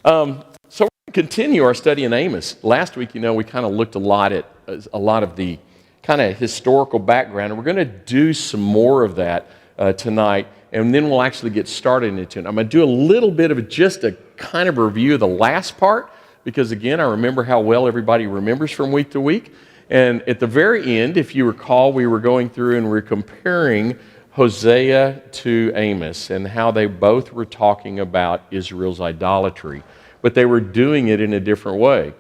So we're going to continue our study in Amos. Last week, we kind of looked a lot at a lot of the kind of historical background, and we're going to do some more of that tonight, and then we'll actually get started into it. I'm going to do a little bit of just a kind of review of the last part, because again, I remember how well everybody remembers from week to week. And at the very end, if you recall, we were going through and we were comparing Hosea to Amos and how they both were talking about Israel's idolatry, but they were doing it in a different way.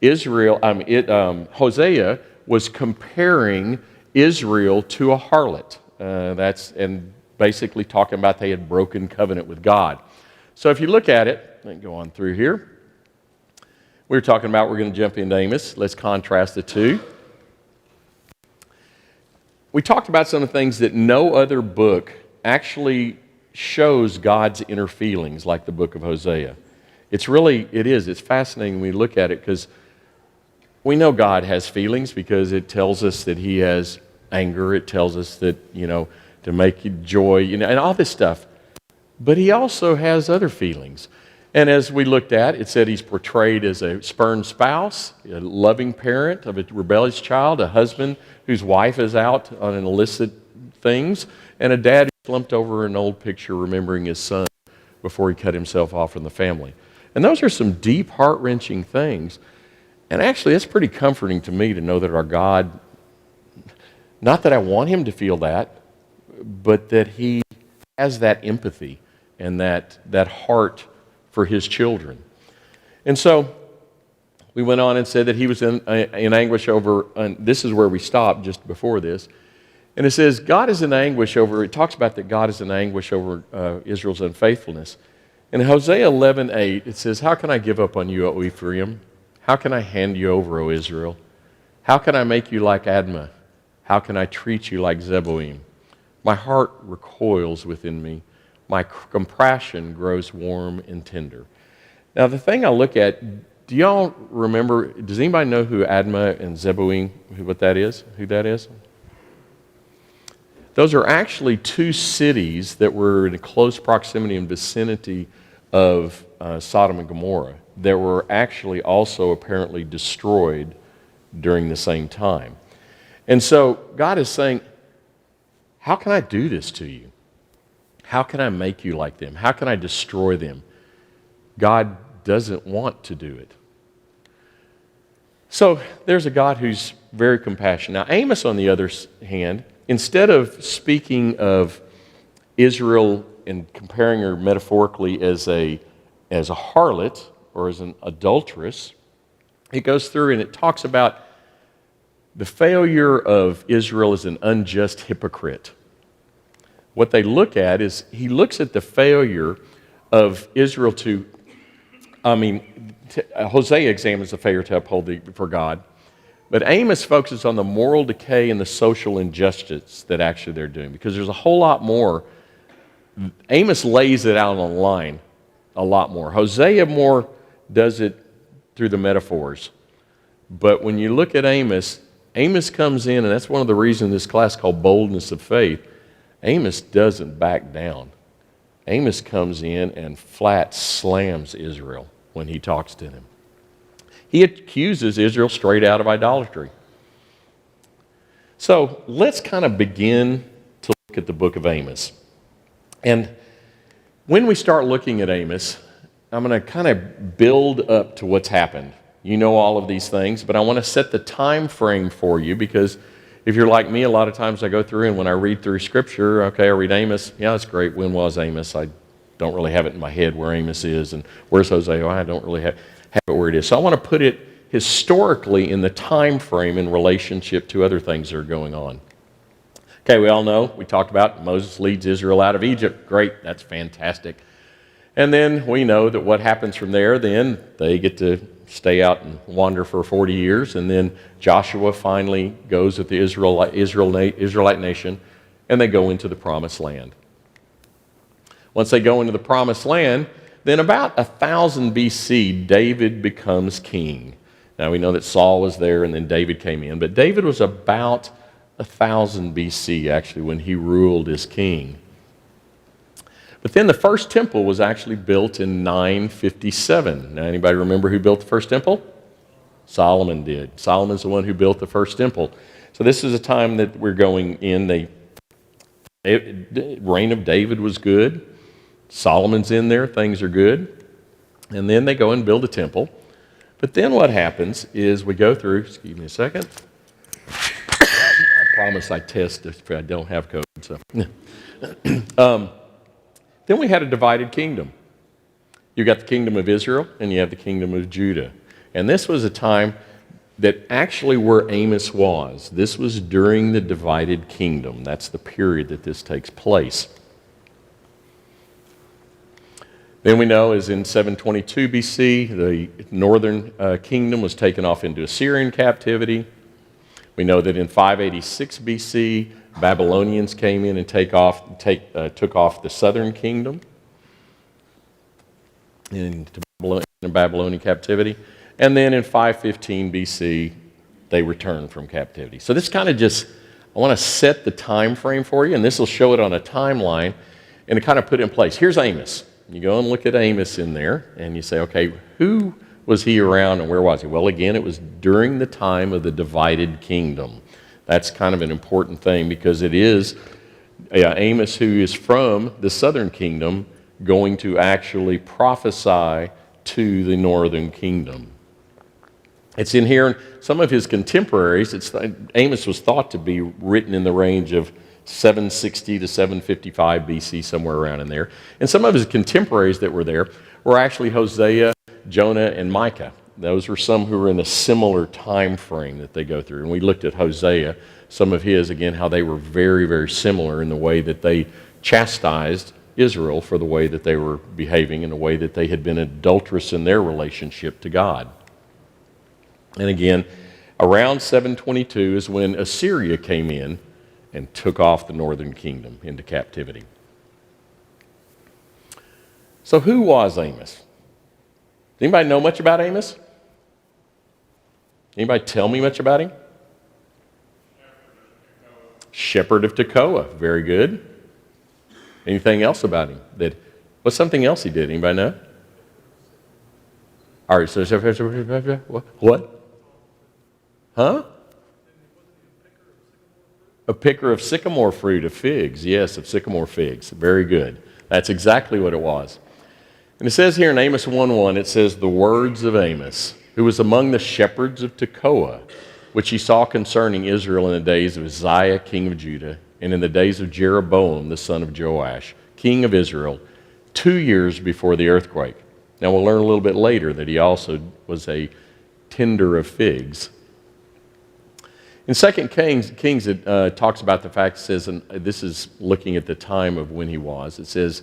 Hosea was comparing Israel to a harlot. And basically talking about they had broken covenant with God. So if you look at it, let me go on through here. We were talking about, we're going to jump into Amos. Let's contrast the two. We talked about some of the things that no other book actually shows God's inner feelings like the book of Hosea. It's fascinating when we look at it, because we know God has feelings because it tells us that He has anger. It tells us that, to make you joy, and all this stuff. But He also has other feelings. And as we looked at, it said He's portrayed as a spurned spouse, a loving parent of a rebellious child, a husband whose wife is out on illicit things, and a dad who slumped over an old picture remembering his son before he cut himself off from the family. And those are some deep, heart-wrenching things. And actually, it's pretty comforting to me to know that our God, not that I want Him to feel that, but that He has that empathy and that heart for His children. And so we went on and said that He was in anguish over, and this is where we stopped just before this, and it says God is in anguish over, it talks about that God is in anguish over Israel's unfaithfulness. In Hosea 11:8, it says, "How can I give up on you, O Ephraim? How can I hand you over, O Israel? How can I make you like Admah? How can I treat you like Zeboim? My heart recoils within me. My compassion grows warm and tender." Now, the thing I look at, do y'all remember, does anybody know who Admah and Zeboim, who that is? Those are actually two cities that were in close proximity and vicinity of Sodom and Gomorrah that were actually also apparently destroyed during the same time. And so God is saying, how can I do this to you? How can I make you like them? How can I destroy them? God doesn't want to do it. So there's a God who's very compassionate. Now Amos, on the other hand, instead of speaking of Israel and comparing her metaphorically as a harlot or as an adulteress, it goes through and it talks about the failure of Israel as an unjust hypocrite. What they look at is, he looks at the failure of Israel Hosea examines the failure to uphold for God, but Amos focuses on the moral decay and the social injustice that actually they're doing, because there's a whole lot more. Amos lays it out on the line a lot more. Hosea more does it through the metaphors. But when you look at Amos comes in, and that's one of the reasons this class called Boldness of Faith. Amos doesn't back down. Amos comes in and flat slams Israel when he talks to them. He accuses Israel straight out of idolatry. So let's kind of begin to look at the book of Amos. And when we start looking at Amos, I'm going to kind of build up to what's happened. You know all of these things, but I want to set the time frame for you, because if you're like me, a lot of times I go through and when I read through Scripture, okay, I read Amos, yeah, that's great. When was Amos? I don't really have it in my head where Amos is, and where's Hosea? I don't really have it where it is. So I want to put it historically in the time frame in relationship to other things that are going on. Okay, we all know, we talked about Moses leads Israel out of Egypt. Great, that's fantastic. And then we know that what happens from there, then they get to stay out and wander for 40 years, and then Joshua finally goes with the Israelite nation, and they go into the Promised Land. Once they go into the Promised Land, then about 1000 BC, David becomes king. Now we know that Saul was there, and then David came in, but David was about 1000 BC, actually, when he ruled as king. But then the first temple was actually built in 957. Now, anybody remember who built the first temple? Solomon did. Solomon's the one who built the first temple. So this is a time that we're going in. The reign of David was good. Solomon's in there. Things are good. And then they go and build a temple. But then what happens is we go through, excuse me a second. I promise I test if I don't have code. So. Then we had a divided kingdom. You got the kingdom of Israel and you have the kingdom of Judah. And this was a time that actually where Amos was. This was during the divided kingdom. That's the period that this takes place. Then we know is in 722 BC, the northern kingdom was taken off into Assyrian captivity. We know that in 586 BC, Babylonians came in and took off the southern kingdom into Babylonian captivity. And then in 515 BC, they returned from captivity. So this kind of just, I want to set the time frame for you, and this will show it on a timeline, and to kind of put it in place. Here's Amos. You go and look at Amos in there, and you say, okay, who was he around and where was he? Well, again, it was during the time of the divided kingdom. That's kind of an important thing because it is Amos, who is from the southern kingdom, going to actually prophesy to the northern kingdom. It's in here, some of his contemporaries, Amos was thought to be written in the range of 760 to 755 BC, somewhere around in there. And some of his contemporaries that were there were actually Hosea, Jonah, and Micah. Those were some who were in a similar time frame that they go through. And we looked at Hosea, some of his, again, how they were very, very similar in the way that they chastised Israel for the way that they were behaving in the way that they had been adulterous in their relationship to God. And again, around 722 is when Assyria came in and took off the northern kingdom into captivity. So who was Amos? Does anybody know much about Amos? Anybody tell me much about him? Shepherd of Tekoa. Very good. Anything else about him? What's something else he did? Anybody know? All right, so what? Huh? A picker of sycamore fruit, of figs. Yes, of sycamore figs. Very good. That's exactly what it was. And it says here in Amos 1:1, it says, the words of Amos, who was among the shepherds of Tekoa, which he saw concerning Israel in the days of Uzziah, king of Judah, and in the days of Jeroboam, the son of Joash, king of Israel, 2 years before the earthquake. Now we'll learn a little bit later that he also was a tender of figs. In 2 Kings it talks about the fact, it says, and this is looking at the time of when he was, it says,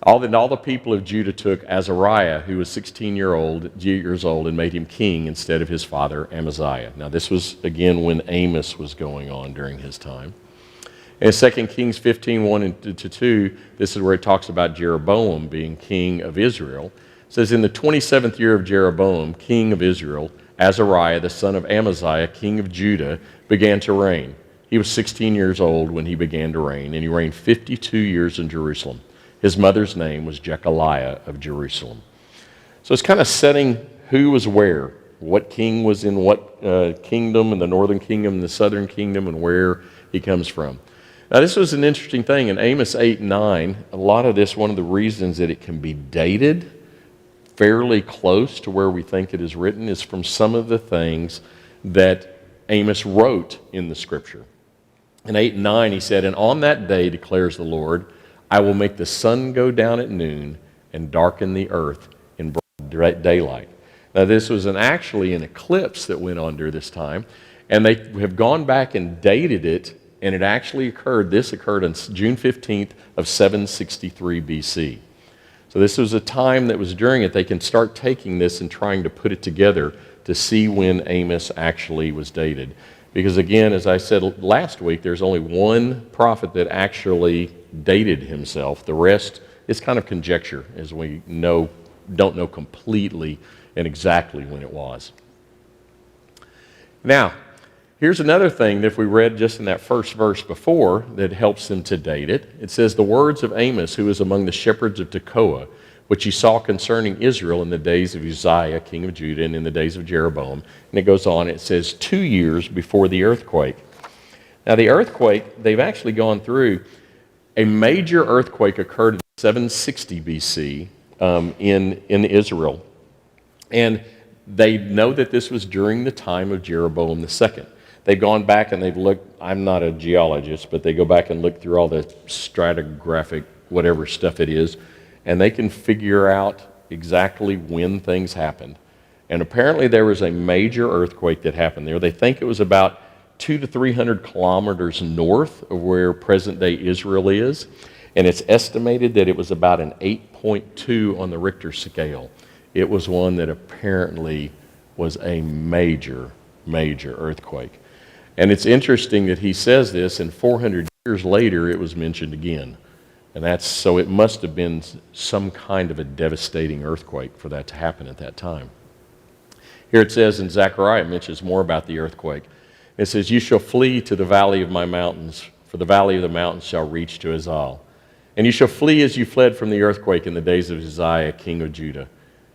all the people of Judah took Azariah, who was 16 years old, and made him king instead of his father Amaziah. Now this was, again, when Amos was going on during his time. In 2 Kings 15:1-2, this is where it talks about Jeroboam being king of Israel. It says, in the 27th year of Jeroboam, king of Israel, Azariah, the son of Amaziah, king of Judah, began to reign. He was 16 years old when he began to reign, and he reigned 52 years in Jerusalem. His mother's name was Jechaliah of Jerusalem. So it's kind of setting who was where, what king was in what kingdom, in the northern kingdom, and the southern kingdom, and where he comes from. Now this was an interesting thing. In Amos 8:9, a lot of this, one of the reasons that it can be dated fairly close to where we think it is written, is from some of the things that Amos wrote in the scripture. In 8:9 he said, and on that day, declares the Lord, I will make the sun go down at noon and darken the earth in broad daylight. Now this was actually an eclipse that went on during this time, and they have gone back and dated it, and it actually occurred on June 15th of 763 BC. So this was a time that was during it. They can start taking this and trying to put it together to see when Amos actually was dated. Because again, as I said last week, there's only one prophet that actually dated himself. The rest is kind of conjecture, as we don't know completely and exactly when it was. Now, Here's another thing that if we read just in that first verse before that helps them to date it. It says, the words of Amos, who was among the shepherds of Tekoa, which he saw concerning Israel in the days of Uzziah, king of Judah, and in the days of Jeroboam. And it goes on, it says 2 years before the earthquake. Now the earthquake, they've actually gone through, a major earthquake occurred in 760 BC in Israel. And they know that this was during the time of Jeroboam II. They've gone back and they've looked, I'm not a geologist, but they go back and look through all the stratigraphic, whatever stuff it is, and they can figure out exactly when things happened. And apparently there was a major earthquake that happened there. They think it was about 200 to 300 kilometers north of where present-day Israel is, and it's estimated that it was about an 8.2 on the Richter scale. It was one that apparently was a major, major earthquake. And it's interesting that he says this, and 400 years later it was mentioned again. And so it must have been some kind of a devastating earthquake for that to happen at that time. Here it says in Zechariah, it mentions more about the earthquake. It says, you shall flee to the valley of my mountains, for the valley of the mountains shall reach to Azal. And you shall flee as you fled from the earthquake in the days of Uzziah, king of Judah.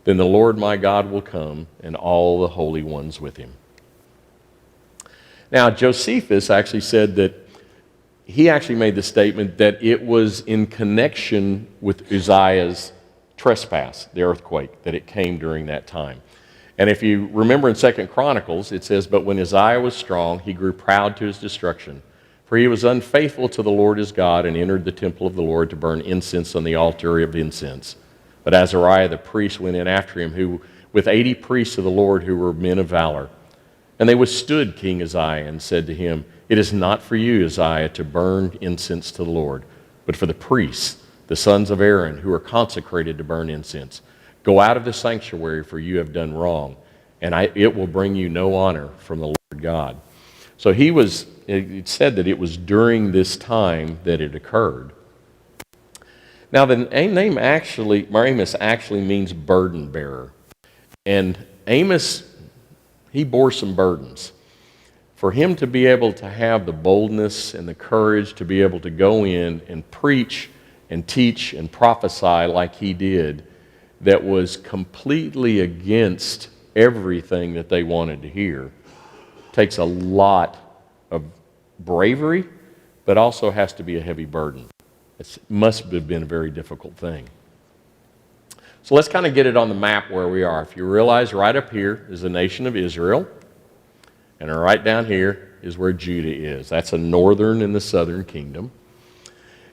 Then the Lord my God will come, and all the holy ones with him. Now, Josephus actually said that he actually made the statement that it was in connection with Uzziah's trespass, the earthquake, that it came during that time. And if you remember in 2 Chronicles, it says, but when Uzziah was strong, he grew proud to his destruction. For he was unfaithful to the Lord his God and entered the temple of the Lord to burn incense on the altar of incense. But Azariah the priest went in after him, who with 80 priests of the Lord who were men of valor. And they withstood King Uzziah and said to him, it is not for you, Uzziah, to burn incense to the Lord, but for the priests, the sons of Aaron, who are consecrated to burn incense. Go out of the sanctuary, for you have done wrong, and it will bring you no honor from the Lord God. So it said that it was during this time that it occurred. Now the name Amos actually means burden bearer. And Amos, he bore some burdens. For him to be able to have the boldness and the courage to be able to go in and preach and teach and prophesy like he did, that was completely against everything that they wanted to hear, takes a lot of bravery, but also has to be a heavy burden. It must have been a very difficult thing. So let's kind of get it on the map where we are. If you realize right up here is the nation of Israel, and right down here is where Judah is. That's the northern and the southern kingdom.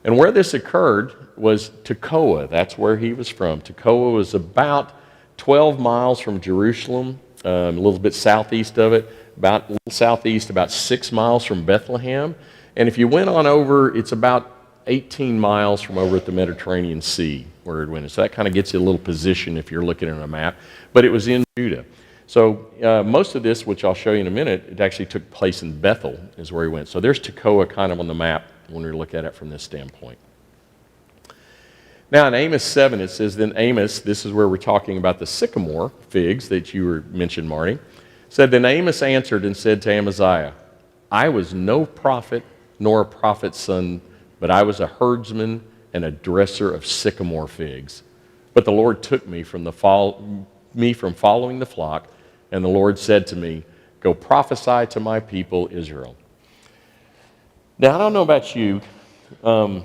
And where this occurred was Tekoa. That's where he was from. Tekoa was about 12 miles from Jerusalem, a little bit southeast of it, about 6 miles from Bethlehem. And if you went on over, it's about 18 miles from over at the Mediterranean Sea where it went. So that kind of gets you a little position if you're looking at a map. But it was in Judah. So most of this, which I'll show you in a minute, it actually took place in Bethel is where he went. So there's Tekoa kind of on the map when we look at it from this standpoint. Now in Amos 7, it says, then Amos, this is where we're talking about the sycamore figs that you mentioned, Marty, said, then Amos answered and said to Amaziah, I was no prophet nor a prophet's son, but I was a herdsman and a dresser of sycamore figs. But the Lord took me from following the flock, and the Lord said to me, go prophesy to my people Israel. Now, I don't know about you. I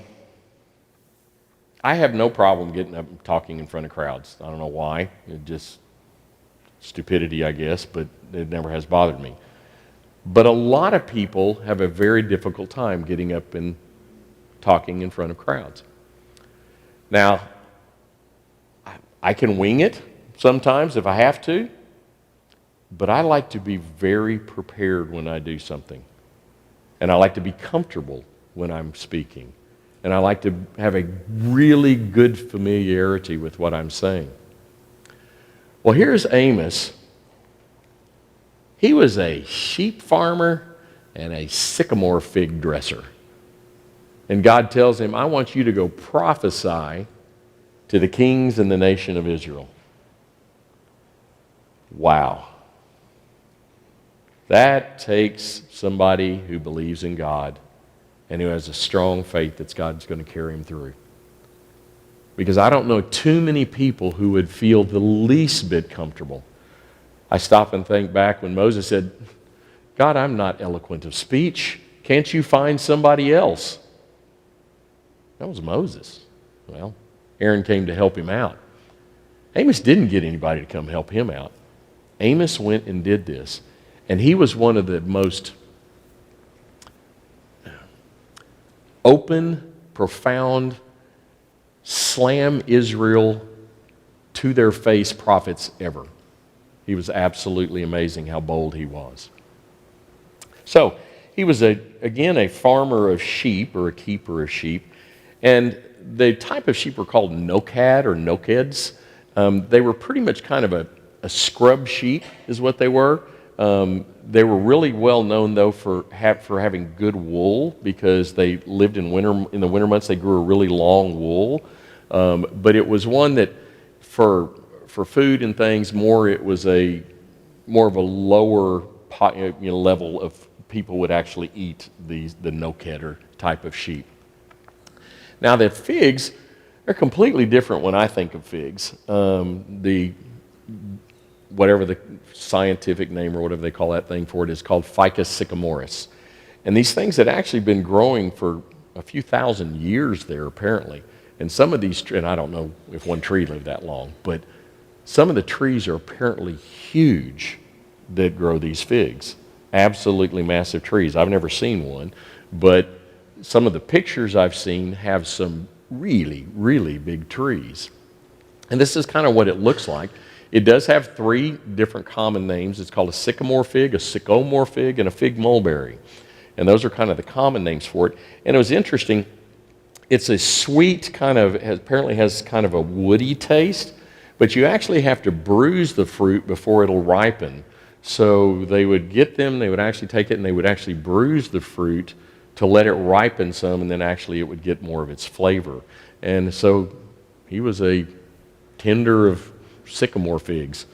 have no problem getting up and talking in front of crowds. I don't know why. It's just stupidity, I guess, but it never has bothered me. But a lot of people have a very difficult time getting up and talking in front of crowds. Now, I can wing it sometimes if I have to, but I like to be very prepared when I do something. And I like to be comfortable when I'm speaking. And I like to have a really good familiarity with what I'm saying. Well, here's Amos. He was a sheep farmer and a sycamore fig dresser. And God tells him, I want you to go prophesy to the kings and the nation of Israel. Wow. That takes somebody who believes in God and who has a strong faith that God's going to carry him through. Because I don't know too many people who would feel the least bit comfortable. I stop and think back when Moses said, God, I'm not eloquent of speech. Can't you find somebody else? That was Moses. Well, Aaron came to help him out. Amos didn't get anybody to come help him out. Amos went and did this. And he was one of the most open, profound, slam Israel to their face prophets ever. He was absolutely amazing how bold he was. So, he was, again, a farmer of sheep or a keeper of sheep. And the type of sheep were called nokad or nokeds. They were pretty much kind of a scrub sheep is what they were. They were really well known, though, for having good wool because they lived in the winter months. They grew a really long wool. But it was one that for food and things, it was more of a lower level of people would actually eat the no-kedder type of sheep. Now the figs are completely different when I think of figs. Whatever the scientific name or whatever they call that thing for it is called Ficus sycamoris. And these things had actually been growing for a few thousand years there apparently. And some of these, and I don't know if one tree lived that long, but some of the trees are apparently huge that grow these figs. Absolutely massive trees. I've never seen one, but some of the pictures I've seen have some really, really big trees. And this is kind of what it looks like. It does have 3 different common names. It's called a sycamore fig, a sycomore fig, and a fig mulberry. And those are kind of the common names for it. And it was interesting. It's a sweet apparently has kind of a woody taste, but you actually have to bruise the fruit before it'll ripen. So they would get them, they would actually take it, and they would actually bruise the fruit to let it ripen some, and then actually it would get more of its flavor. And so he was a tender of sycamore figs,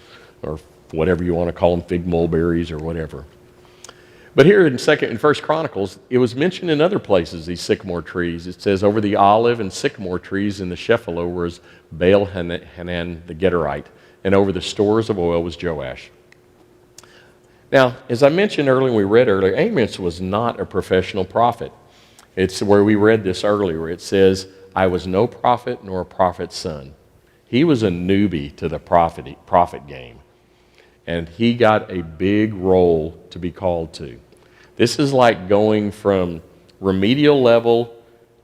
or whatever you want to call them, fig mulberries or whatever. But here in 1 Chronicles, it was mentioned in other places, these sycamore trees. It says, over the olive and sycamore trees in the Shephelah was Baal-Hanan the Gederite, and over the stores of oil was Joash. Now, as I mentioned earlier, we read earlier, Amos was not a professional prophet. It's where we read this earlier. It says, I was no prophet nor a prophet's son. He was a newbie to the prophet game. And he got a big role to be called to. This is like going from remedial level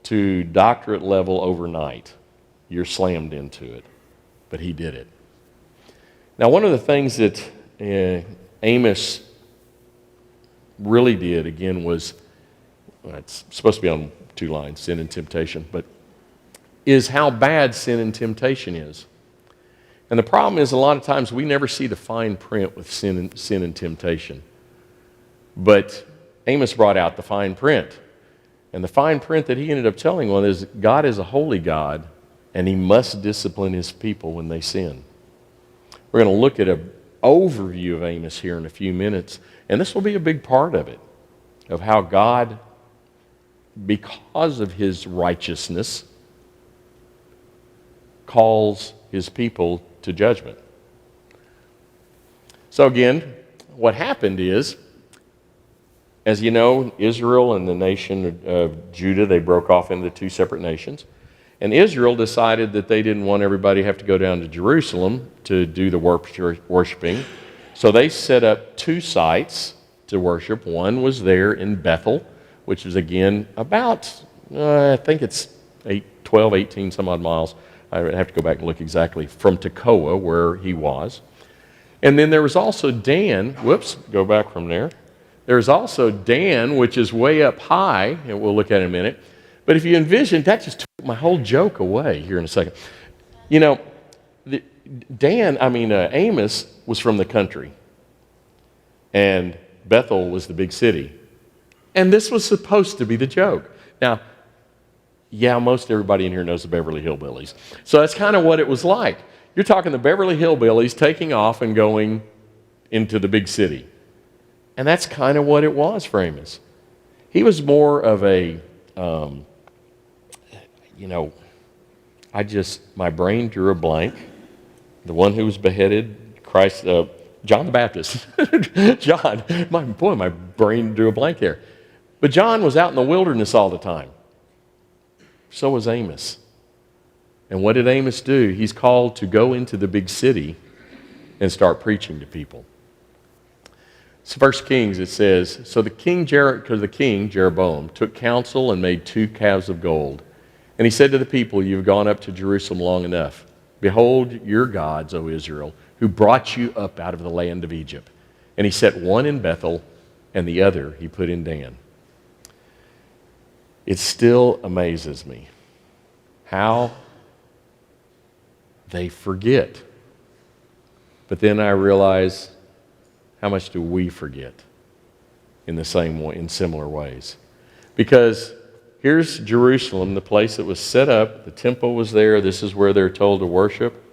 to doctorate level overnight. You're slammed into it. But he did it. Now, one of the things that Amos really did, again, was, it's supposed to be on 2 lines, sin and temptation, but is how bad sin and temptation is. And the problem is a lot of times we never see the fine print with sin and temptation. But Amos brought out the fine print. And the fine print that he ended up telling one is God is a holy God, and he must discipline his people when they sin. We're going to look at an overview of Amos here in a few minutes, and this will be a big part of it, of how God, because of his righteousness, calls his people to judgment. So again, what happened is, as you know, Israel and the nation of Judah, they broke off into 2 separate nations. And Israel decided that they didn't want everybody to have to go down to Jerusalem to do the worshiping. So they set up 2 sites to worship. One was there in Bethel, which is again about, I think it's 12, 18 some odd miles. I have to go back and look exactly, from Tekoa, where he was. And then there was also Dan. Go back from there. There's also Dan, which is way up high, and we'll look at it in a minute. But if you envision, that just took my whole joke away here in a second. You know, Amos was from the country, and Bethel was the big city. And this was supposed to be the joke. Now, yeah, most everybody in here knows the Beverly Hillbillies. So that's kind of what it was like. You're talking the Beverly Hillbillies taking off and going into the big city. And that's kind of what it was for Amos. He was more of a, my brain drew a blank. The one who was beheaded, John the Baptist. John, my brain drew a blank there. But John was out in the wilderness all the time. So was Amos. And what did Amos do? He's called to go into the big city and start preaching to people. It's 1 Kings, it says, so the king Jeroboam took counsel and made 2 calves of gold. And he said to the people, you've gone up to Jerusalem long enough. Behold your gods, O Israel, who brought you up out of the land of Egypt. And he set one in Bethel, and the other he put in Dan. It still amazes me how they forget. But then I realize, how much do we forget in the same way, in similar ways? Because here's Jerusalem, the place that was set up. The temple was there. This is where they're told to worship.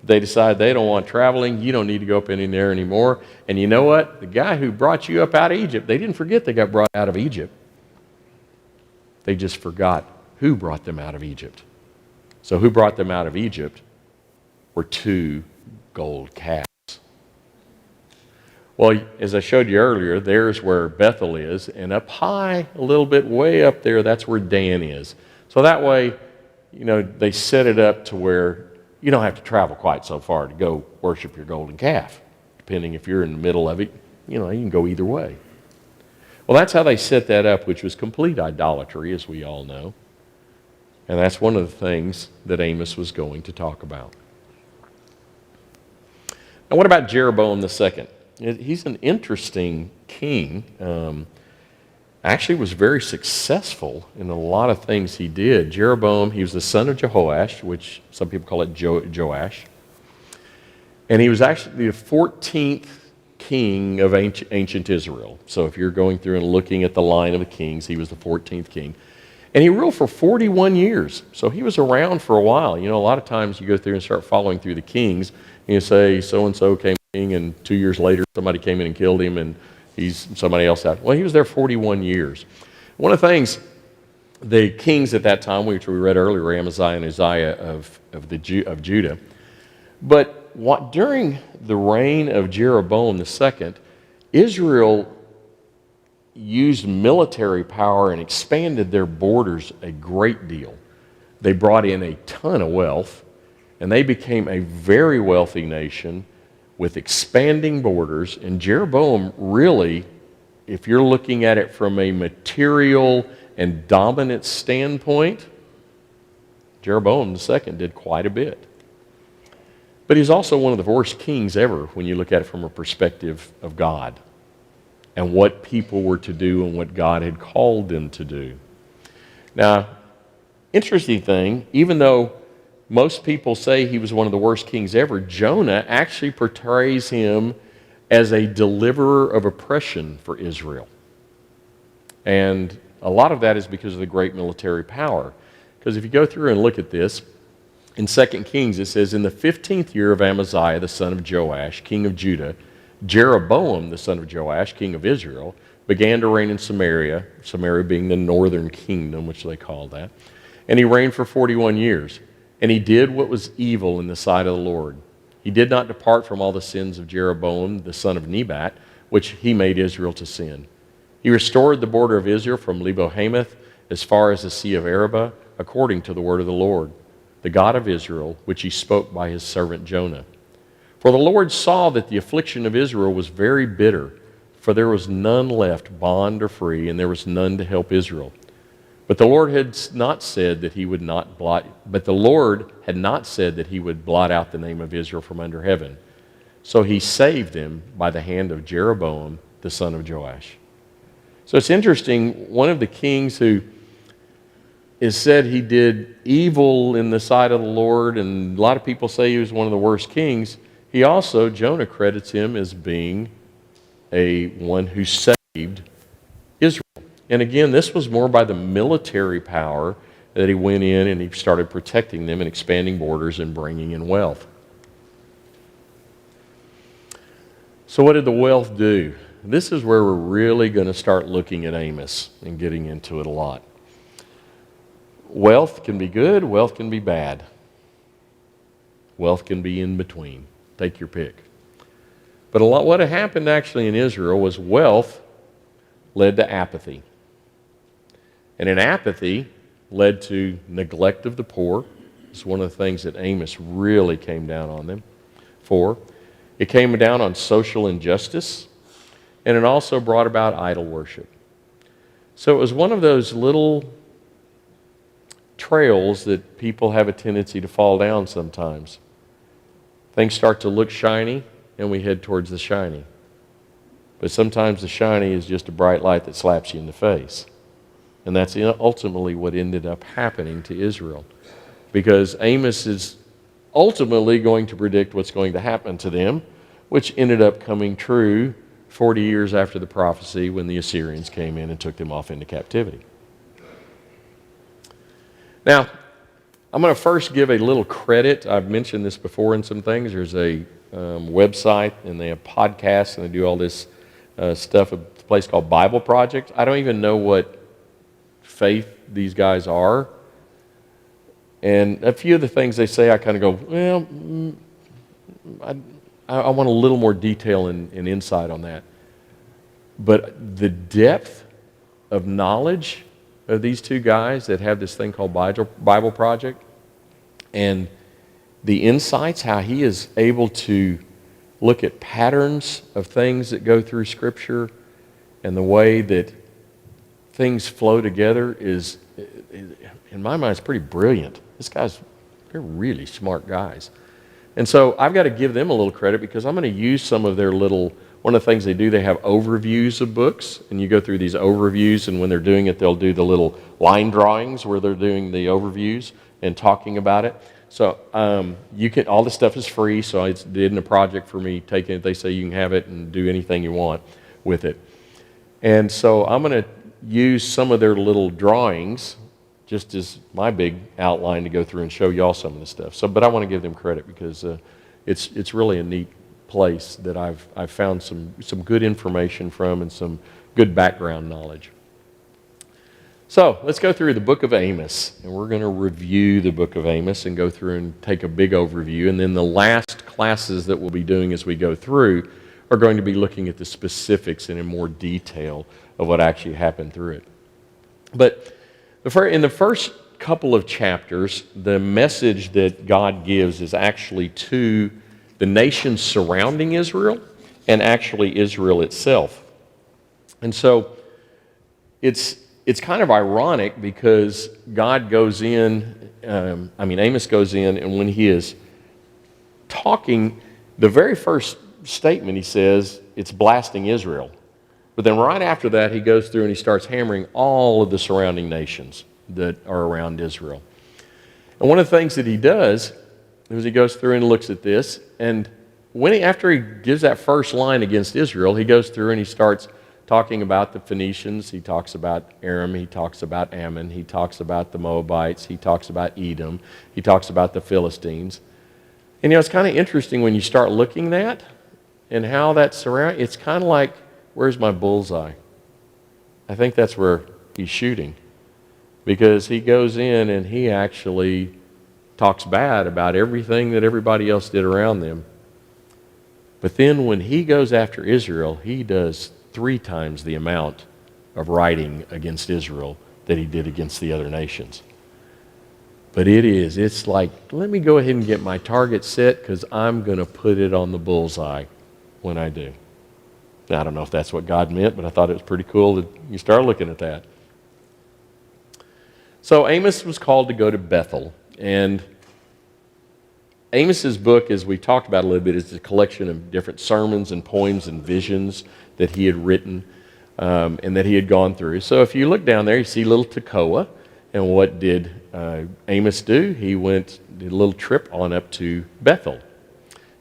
They decide they don't want traveling. You don't need to go up in there anymore. And you know what? The guy who brought you up out of Egypt, they didn't forget they got brought out of Egypt. They just forgot who brought them out of Egypt. So who brought them out of Egypt were 2 gold calves. Well, as I showed you earlier, there's where Bethel is, and up high, a little bit way up there, that's where Dan is. So that way, they set it up to where you don't have to travel quite so far to go worship your golden calf. Depending if you're in the middle of it, you can go either way. Well, that's how they set that up, which was complete idolatry, as we all know. And that's one of the things that Amos was going to talk about. Now, what about Jeroboam II? He's an interesting king. Actually was very successful in a lot of things he did. Jeroboam, he was the son of Jehoash, which some people call it Joash. And he was actually the 14th king of ancient Israel. So if you're going through and looking at the line of the kings, he was the 14th king. And he ruled for 41 years. So he was around for a while. A lot of times you go through and start following through the kings, and you say, so-and-so came king, and 2 years later somebody came in and killed him, and he's somebody else out. Well, he was there 41 years. One of the things, the kings at that time, which we read earlier, were Amaziah and Uzziah of Judah. But during the reign of Jeroboam II, Israel used military power and expanded their borders a great deal. They brought in a ton of wealth, and they became a very wealthy nation with expanding borders. And Jeroboam really, if you're looking at it from a material and dominant standpoint, Jeroboam II did quite a bit. But he's also one of the worst kings ever when you look at it from a perspective of God and what people were to do and what God had called them to do. Now, interesting thing, even though most people say he was one of the worst kings ever, Jonah actually portrays him as a deliverer of oppression for Israel. And a lot of that is because of the great military power. Because if you go through and look at this, in 2 Kings it says, in the 15th year of Amaziah, the son of Joash, king of Judah, Jeroboam, the son of Joash, king of Israel, began to reign in Samaria, Samaria being the northern kingdom, which they call that. And he reigned for 41 years. And he did what was evil in the sight of the Lord. He did not depart from all the sins of Jeroboam, the son of Nebat, which he made Israel to sin. He restored the border of Israel from Lebo-Hamath as far as the Sea of Arabah, according to the word of the Lord, the God of Israel, which he spoke by his servant Jonah. For the Lord saw that the affliction of Israel was very bitter, for there was none left, bond or free, and there was none to help Israel. But the Lord had not said that he would blot out the name of Israel from under heaven. So he saved them by the hand of Jeroboam, the son of Joash. So it's interesting, one of the kings who is said he did evil in the sight of the Lord, and a lot of people say he was one of the worst kings. He also, Jonah credits him as being one who saved Israel. And again, this was more by the military power that he went in and he started protecting them and expanding borders and bringing in wealth. So what did the wealth do? this is where we're really going to start looking at Amos and getting into it a lot. Wealth can be good, wealth can be bad. Wealth can be in between. Take your pick. But what had happened actually in Israel was wealth led to apathy. And in apathy led to neglect of the poor. It's one of the things that Amos really came down on them for. It came down on social injustice, and it also brought about idol worship. So it was one of those little trails that people have a tendency to fall down sometimes. Things start to look shiny, and we head towards the shiny. But sometimes the shiny is just a bright light that slaps you in the face. And that's ultimately what ended up happening to Israel. Because Amos is ultimately going to predict what's going to happen to them, which ended up coming true 40 years after the prophecy when the Assyrians came in and took them off into captivity. Now, I'm going to first give a little credit. I've mentioned this before in some things. There's a website, and they have podcasts, and they do all this stuff, a place called Bible Project. I don't even know what faith these guys are. And a few of the things they say, I kind of go, well, I want a little more detail and insight on that. But the depth of knowledge of these two guys that have this thing called Bible Project, and the insights, how he is able to look at patterns of things that go through Scripture and the way that things flow together is, in my mind, it's pretty brilliant. They're really smart guys. And so I've got to give them a little credit because I'm going to use some of their one of the things they do, they have overviews of books, and you go through these overviews, and when they're doing it, they'll do the little line drawings where they're doing the overviews and talking about it. So all this stuff is free, so I did a project for me, taking it, they say you can have it and do anything you want with it. And so I'm going to use some of their little drawings just as my big outline to go through and show y'all some of the stuff. But I want to give them credit because it's really a neat place that I've found some good information from and some good background knowledge. So let's go through the book of Amos, and we're going to review the book of Amos and go through and take a big overview. And then the last classes that we'll be doing as we go through are going to be looking at the specifics and in more detail of what actually happened through it. But in the first couple of chapters, the message that God gives is actually to the nations surrounding Israel and actually Israel itself. And so it's kind of ironic because God goes in, Amos goes in, and when he is talking, the very first statement he says, it's blasting Israel. But then right after that, he goes through and he starts hammering all of the surrounding nations that are around Israel. And one of the things that he does is he goes through and looks at this, and after he gives that first line against Israel, he goes through and he starts talking about the Phoenicians, he talks about Aram, he talks about Ammon, he talks about the Moabites, he talks about Edom, he talks about the Philistines. And it's kind of interesting when you start looking at that and how that's surrounded. It's kind of like, where's my bullseye? I think that's where he's shooting. Because he goes in and he actually talks bad about everything that everybody else did around them. But then when he goes after Israel, he does 3 times the amount of writing against Israel that he did against the other nations. But it's like, let me go ahead and get my target set because I'm going to put it on the bullseye when I do. Now, I don't know if that's what God meant, but I thought it was pretty cool that you start looking at that. So Amos was called to go to Bethel. And Amos's book, as we talked about a little bit, is a collection of different sermons and poems and visions that he had written and that he had gone through. So if you look down there, you see little Tekoa. And what did Amos do? He did a little trip on up to Bethel.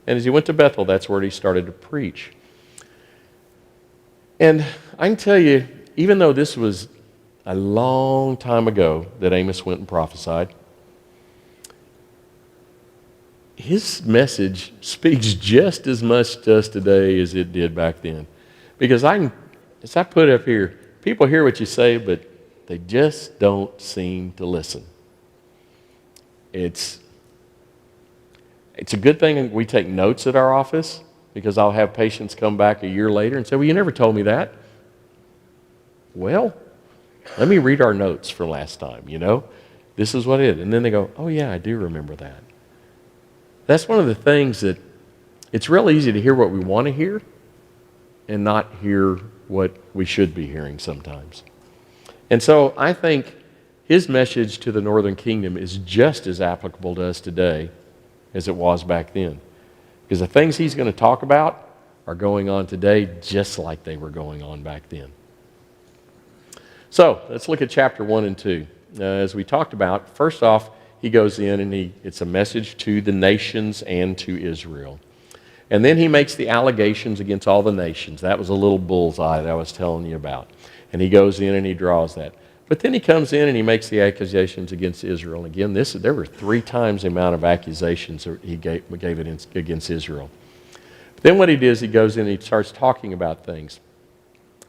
And as he went to Bethel, that's where he started to preach. And I can tell you, even though this was a long time ago that Amos went and prophesied, his message speaks just as much to us today as it did back then. Because as I put up here, people hear what you say, but they just don't seem to listen. It's a good thing we take notes at our office, because I'll have patients come back a year later and say, well, you never told me that. Well, let me read our notes from last time, This is what it is. And then they go, oh yeah, I do remember that. That's one of the things that it's real easy to hear what we want to hear and not hear what we should be hearing sometimes. And so I think his message to the northern kingdom is just as applicable to us today as it was back then. Because the things he's going to talk about are going on today just like they were going on back then. So let's look at chapter 1 and 2. As we talked about, first off, he goes in and it's a message to the nations and to Israel. And then he makes the allegations against all the nations. That was a little bullseye that I was telling you about. And he goes in and he draws that. But then he comes in and he makes the accusations against Israel. And again, there were 3 times the amount of accusations that he gave it against Israel. But then what he does, he goes in and he starts talking about things.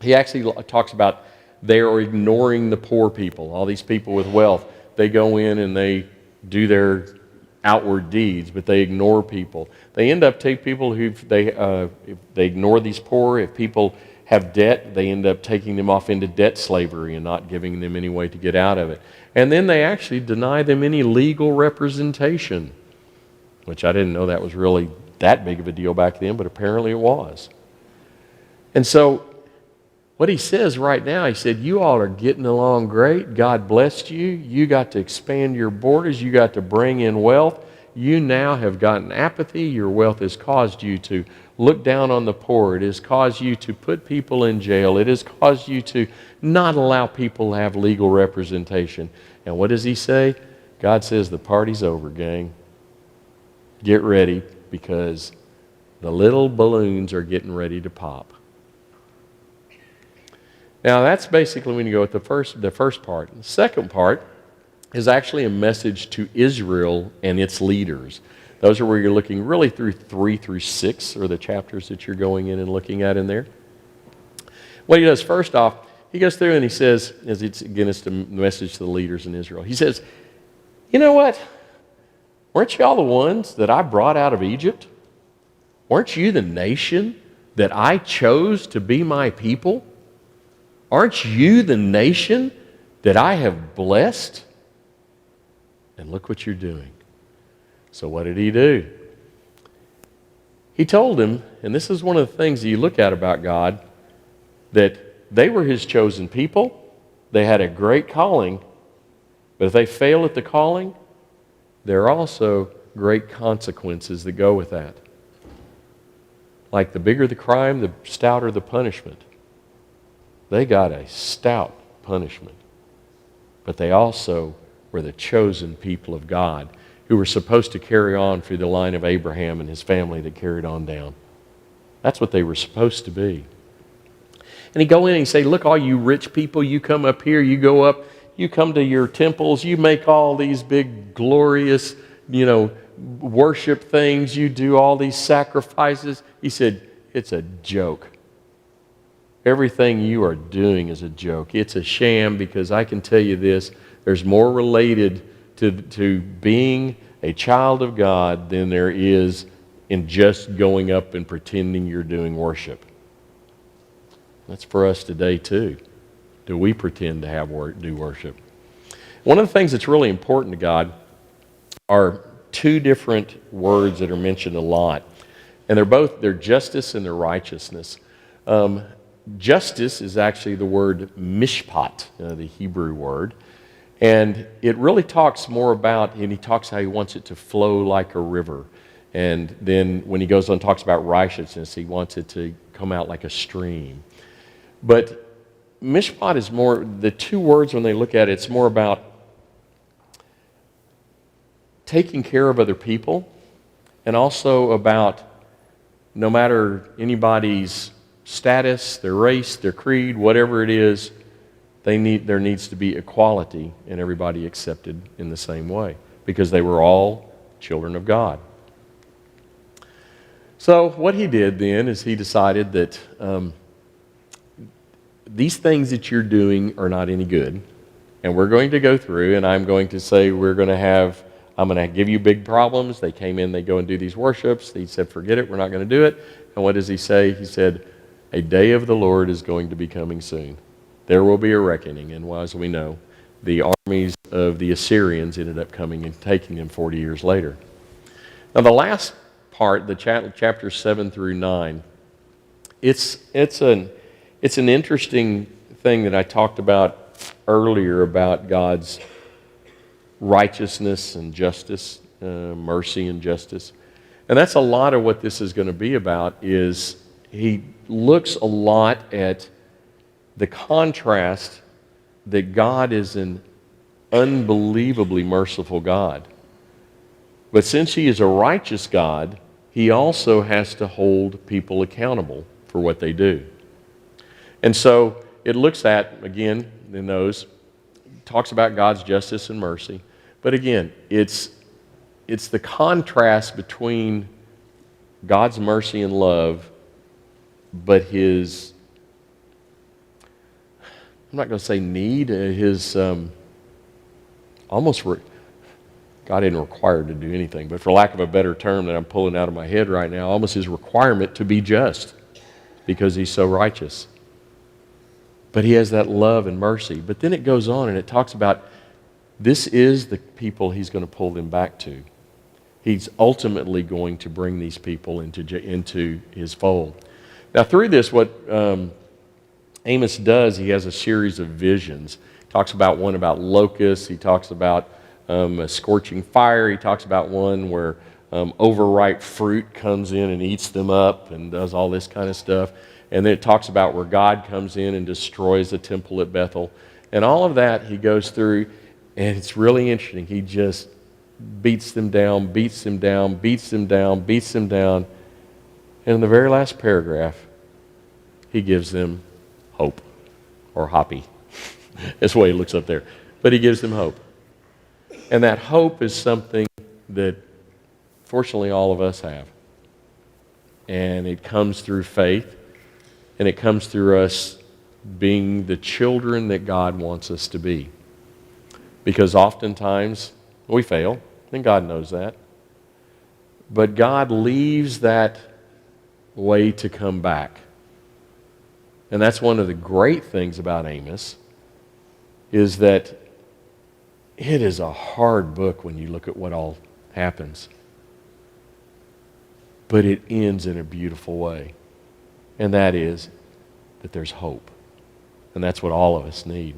He actually talks about they are ignoring the poor people, all these people with wealth. They go in and they do their outward deeds, but they ignore people. They end up taking people if they ignore these poor. If people have debt, they end up taking them off into debt slavery and not giving them any way to get out of it. And then they actually deny them any legal representation, which I didn't know that was really that big of a deal back then, but apparently it was. And so what he says right now, he said, you all are getting along great. God blessed you. You got to expand your borders. You got to bring in wealth. You now have gotten apathy. Your wealth has caused you to look down on the poor. It has caused you to put people in jail. It has caused you to not allow people to have legal representation. And what does he say? God says, the party's over, gang. Get ready, because the little balloons are getting ready to pop. Now, that's basically when you go with the first part. The second part is actually a message to Israel and its leaders. Those are where you're looking really through 3 through 6 are the chapters that you're going in and looking at in there. What he does first off, he goes through and he says, it's the message to the leaders in Israel. He says, you know what? Weren't y'all the ones that I brought out of Egypt? Weren't you the nation that I chose to be my people? Aren't you the nation that I have blessed? And look what you're doing. So what did he do? He told him, and this is one of the things that you look at about God, that they were his chosen people. They had a great calling. But if they fail at the calling, there are also great consequences that go with that. Like the bigger the crime, the stouter the punishment. They got a stout punishment. But they also were the chosen people of God who were supposed to carry on through the line of Abraham and his family that carried on down. That's what they were supposed to be. And he'd go in and he'd say, look, all you rich people, you come up here, you go up, you come to your temples, you make all these big, glorious, worship things, you do all these sacrifices. He said, it's a joke. Everything you are doing is a joke. It's a sham, because I can tell you this, there's more related to being a child of God than there is in just going up and pretending you're doing worship. That's for us today too. Do we pretend to do worship? One of the things that's really important to God are 2 different words that are mentioned a lot. And they're justice and they're righteousness. Justice is actually the word mishpat, the Hebrew word. And it really talks more about, and he talks how he wants it to flow like a river. And then when he goes on and talks about righteousness, he wants it to come out like a stream. But mishpat is more, the 2 words when they look at it, it's more about taking care of other people, and also about no matter anybody's status, their race, their creed, whatever it is, there needs to be equality and everybody accepted in the same way, because they were all children of God. So what he did then is he decided that these things that you're doing are not any good. And we're going to go through, and I'm going to say I'm going to give you big problems. They came in, they go and do these worships. He said, forget it, we're not going to do it. And what does he say? He said, a day of the Lord is going to be coming soon. There will be a reckoning. And as we know, the armies of the Assyrians ended up coming and taking them 40 years later. Now the last part, the chapters 7 through 9, it's an interesting thing that I talked about earlier about God's righteousness and justice, mercy and justice. And that's a lot of what this is going to be about, is he looks a lot at the contrast that God is an unbelievably merciful God. But since he is a righteous God, he also has to hold people accountable for what they do. And so it looks at, again, in those, talks about God's justice and mercy. But again, it's the contrast between God's mercy and love, but his, I'm not going to say need, his God isn't required to do anything, but for lack of a better term that I'm pulling out of my head right now, almost his requirement to be just because he's so righteous. But he has that love and mercy. But then it goes on and it talks about this is the people he's going to pull them back to. He's ultimately going to bring these people into his fold. Now through this, what Amos does, he has a series of visions. He talks about one about locusts. He talks about a scorching fire. He talks about one where overripe fruit comes in and eats them up and does all this kind of stuff. And then it talks about where God comes in and destroys the temple at Bethel. And all of that he goes through, and it's really interesting. He just beats them down, beats them down, beats them down, beats them down. And in the very last paragraph, he gives them hope, or hoppy. That's the way he looks up there. But he gives them hope. And that hope is something that, fortunately, all of us have. And it comes through faith. And it comes through us being the children that God wants us to be. Because oftentimes we fail, and God knows that. But God leaves that way to come back. And that's one of the great things about Amos, is that it is a hard book when you look at what all happens. But it ends in a beautiful way. And that is that there's hope. And that's what all of us need.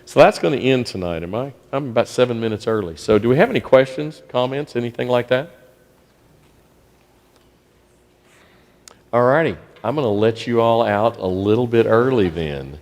So that's going to end tonight, am I? I'm about 7 minutes early. So do we have any questions, comments, anything like that? All righty. I'm going to let you all out a little bit early then.